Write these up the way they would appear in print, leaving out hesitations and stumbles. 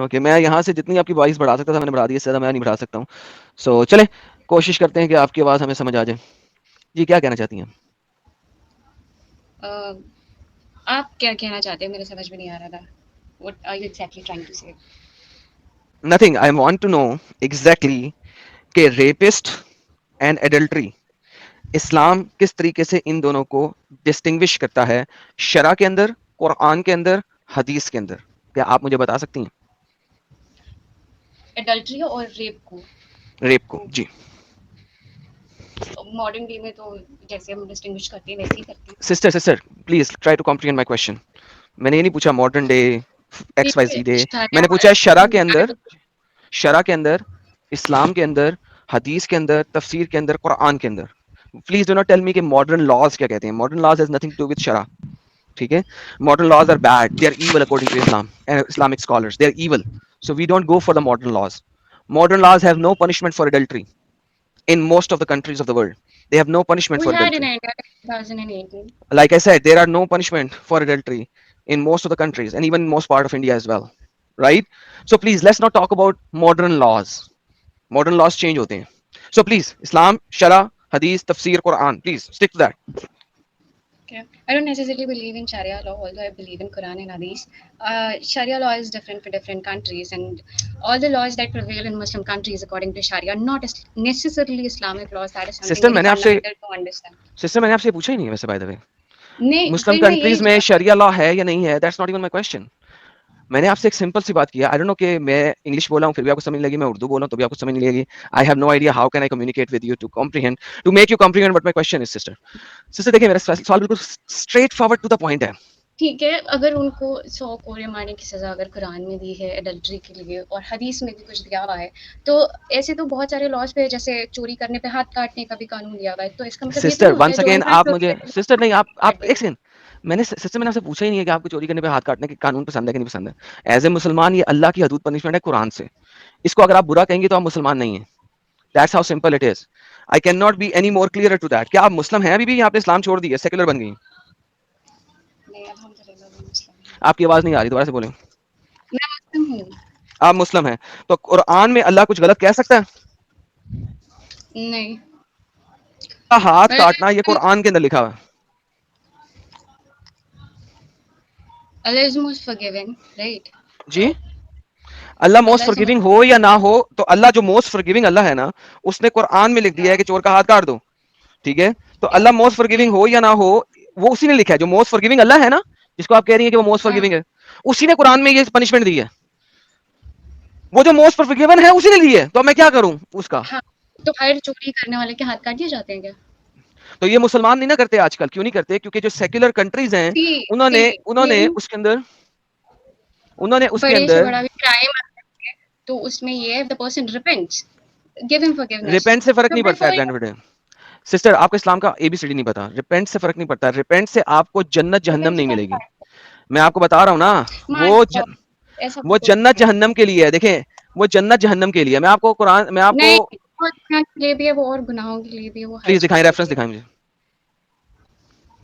Okay, मैं यहाँ से जितनी आपकी वॉइस बढ़ा सकता था मैंने बढ़ा दी, इससे ज़्यादा मैं नहीं बढ़ा सकता हूँ। सो चले कोशिश करते हैं कि आपकी आवाज़ हमें समझ आ जाए। जी, क्या कहना चाहती हैं? आप क्या कहना चाहते हैं? मेरे समझ में नहीं आ रहा था। What are you exactly trying to say? Nothing, I want to know exactly कि रेपिस्ट एंड एडल्ट्री इस्लाम किस तरीके से इन दोनों को डिस्टिंग्विश करता है, शरा के अंदर, कुरान के अंदर, हदीस के अंदर। क्या आप मुझे बता सकती हैं? एडल्ट्री और रेप को रेप को, जी। मॉडर्न डे में तो जैसे हम डिस्टिंग्विश करते हैं वैसे ही करते हैं। Sister sister please try to comprehend my question. मैंने ये नहीं पूछा modern day, X Y Z day. मैंने पूछा है शरा के अंदर, शरा के अंदर, इस्लाम के अंदर, हदीस के अंदर, तफसीर के अंदर, कुरान के अंदर। Please do not tell me कि मॉडर्न लॉज क्या कहते हैं। Modern laws has nothing to do with sharia, ठीक है? Modern laws are bad, they are evil according to Islam and Islamic scholars, they are evil, so we don't go for the modern laws. Modern laws have no punishment for adultery in most of the countries of the world. They have no punishment We for had in adultery. India in 2018. Like I said, there are no punishment for adultery in most of the countries and even most part of India as well, right? So please let's not talk about modern laws. Modern laws change होते हैं. So please, Islam, Shara, Hadith, Tafsir, Quran, please stick to that. Okay. I don't necessarily believe in Sharia law, although I believe in Quran and Hadith. Sharia law is different for different countries, and all the laws that prevail in Muslim countries, according to Sharia, are not necessarily Islamic laws. That is something sister very मैंने आपसे fundamental to understand. Sister मैंने आपसे पूछा ही नहीं है वैसे, by the way. नहीं, मुस्लिम फिर मैं यही कंट्रीज में शरिया लॉ है या नहीं है, that's not even my question. मैंने आपसे एक सिंपल सी बात किया। आई डोंट नो कि मैं इंग्लिश बोला हूँ फिर भी आपको समझ नहीं लगी, मैं उर्दू बोला हूँ तो भी आपको समझ नहीं लगी। I have no idea how can I communicate with you to comprehend, to make you comprehend what my question is. Sister sister देखिए, मेरा सवाल बिल्कुल straightforward to the point है। ठीक है। अगर उनको 100 कोड़े मारने की सज़ा अगर कुरान में दी है एडल्ट्री के लिए और हदीस में भी कुछ दिया हुआ है, तो ऐसे तो बहुत सारे लॉज़ पे जैसे चोरी करने पे हाथ काटने का भी कानून दिया हुआ है। तो इसका मतलब ये तो सिस्टर नहीं होता है वंस जो अगेन इंसान आप चोरी मुझे, करके सिस्टर नहीं, आप एक काटेगा। सेकंड, मैंने सिस्टर मैंने आपसे पूछा ही नहीं है कि आपको चोरी करने पे हाथ काटने के कानून पसंद है कि नहीं पसंद है। एज ए मुसलमान ये अल्लाह की हदूद पनिशमेंट है कुरान से। इसको अगर आप बुरा कहेंगे तो आप मुसलमान नहीं है। That's how simple it is. I can not be any more clear to that. क्या आप मुस्लिम हैं अभी भी, या आपने इस्लाम छोड़ दिया, सेकुलर बन गई? नहीं, अल्हम्दुलिल्लाह मैं मुस्लिम हूँ। आपकी आवाज नहीं आ रही, दोबारा से बोलें। मैं मुस्लिम हूँ। आप मुस्लिम हैं तो कुरान में अल्लाह कुछ गलत कह सकता है? नहीं, हाथ मैं काटना ये कुरान के अंदर लिखा हुआ है। Allah is most forgiving, right? जी, Allah most Allah is forgiving most हो या ना हो, तो अल्लाह जो मोस्ट फॉरगिविंग अल्लाह है ना, उसने कुरान में लिख दिया है कि चोर का हाथ काट दो, ठीक है? तो या अल्लाह मोस्ट फॉरगिविंग हो या ना हो, वो उसी ने लिखा है। जो मोस्ट फॉरगिविंग अल्लाह है ना, जिसको आप कह रही हैं कि वो मोस्ट हाँ, फॉरगिविंग है, उसी ने कुरान में ये पनिशमेंट दी है। वो जो मोस्ट फॉरगिवन है उसी ने दी है, तो अब मैं क्या करूं उसका? हाँ। तो हर चोरी करने वाले के हाथ काट दिए जाते हैं क्या? तो ये मुसलमान नहीं ना करते आजकल। क्यों नहीं करते? क्योंकि जो सेक्युलर कंट्रीज हैं सी सी उन्होंने उन्होंने यही उसके अंदर उन्होंने उसके बड़े से अंदर बड़ा भी क्राइम है, तो उसमें ये है the person repents, give him forgiveness. Repent से फर्क तो नहीं पड़ता है। Before at the end of the day sister, आपको इस्लाम का एबीसीडी नहीं पता। रिपेंट से फर्क नहीं पड़ता। रिपेंट से आपको जन्नत जहन्नम रिपेंट नहीं से मिलेगी। मैं आपको बता रहा हूँ ना, मान वो लो ऐसा वो कुछ जन्नत नहीं है। जहन्नम के लिए है। देखें, वो जन्नत जहन्नम के लिए है। मैं आपको नहीं, वो गुनाह के लिए भी है, वो और गुनाहों के लिए भी है, वो हर प्लीज चीज़ दिखाएं, के रेफरेंस लिए दिखाएं मुझे,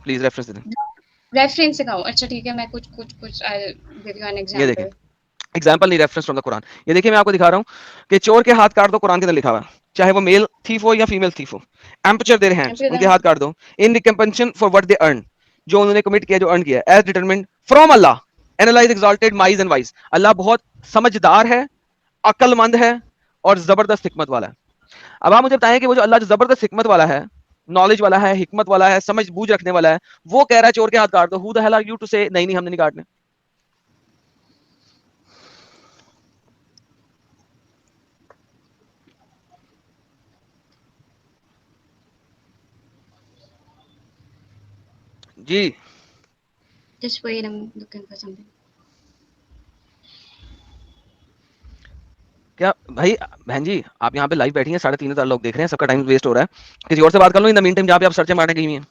प्लीज रेफरेंस दें। है। रेफरेंस सिखाओ। अच्छा ठीक है, मैं कुछ आई गिव यू एन ये देखें, एग्जांपल। एग्जाम्पल नहीं, रेफरेंस फ्रॉम द कुरान। ये देखिए, मैं आपको दिखा रहा हूँ कि चोर के हाथ काट दो, कुरान के अंदर लिखा हुआ है। चाहे वो मेल थीफ हो या फीमेल थीफ हो, एम्पचर देयर हैंड्स, उनके हाथ काट दो। इन रिकम्पेंशन फॉर व्हाट दे अर्न, जो उन्होंने कमिट किया, जो अर्न किया, as determined from Allah, analyse exalted mine's and wise. अल्लाह बहुत समझदार है, अक्लमंद है और जबरदस्त हिकमत वाला है। अब आप मुझे बताएं कि वो जो अल्लाह जो जबरदस्त हिकमत वाला है, नॉलेज वाला है, हिकमत वाला है, समझ बूझ रखने वाला है, वो कह रहा है चोर के हाथ काट दो। Who the hell are you to say नहीं नहीं हमने नहीं काटने? जी, just wait, I am looking for something. क्या भाई, बहन जी आप यहाँ पे लाइव बैठी हैं, 3,500 लोग देख रहे हैं, सबका टाइम वेस्ट हो रहा है। किसी और से बात कर लो इन द मीन टाइम, जहाँ पे आप सर्चे मारने गई हुई हैं।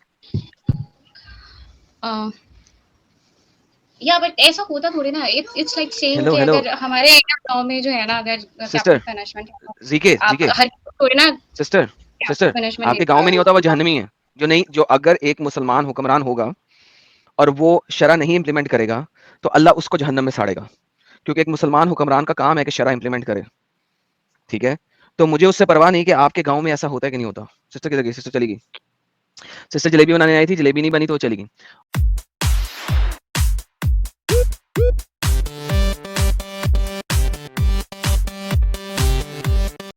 या बट ऐसा होता थोड़ी ना। इट्स लाइक सेइंग हेलो कि हेलो अगर हमारे इंडियन लॉ में जो है ना, अगर कैपिटल सिस्टर, पनिशमेंट है तो जीके आप जीके हर थोड़ी ना सिस्टर कैपिटल सिस्टर, पनिशमेंट आपके देते गांव में नहीं हो। होता वो जहन्नमी है। जो नहीं, जो अगर एक मुसलमान हुक्मरान होगा और वो शरा नहीं इंप्लीमेंट करेगा, तो अल्लाह उसको जहन्नम में साड़ेगा। क्योंकि एक मुसलमान हुक्मरान का काम है कि शरा इंप्लीमेंट करे, ठीक है? तो मुझे उससे परवाह नहीं कि आपके गाँव में ऐसा होता है कि नहीं होता। सिस्टर किधर गई? सिस्टर चली गई। सिस्टर जलेबी बनाने आई थी, जलेबी नहीं बनी तो वो चली गई।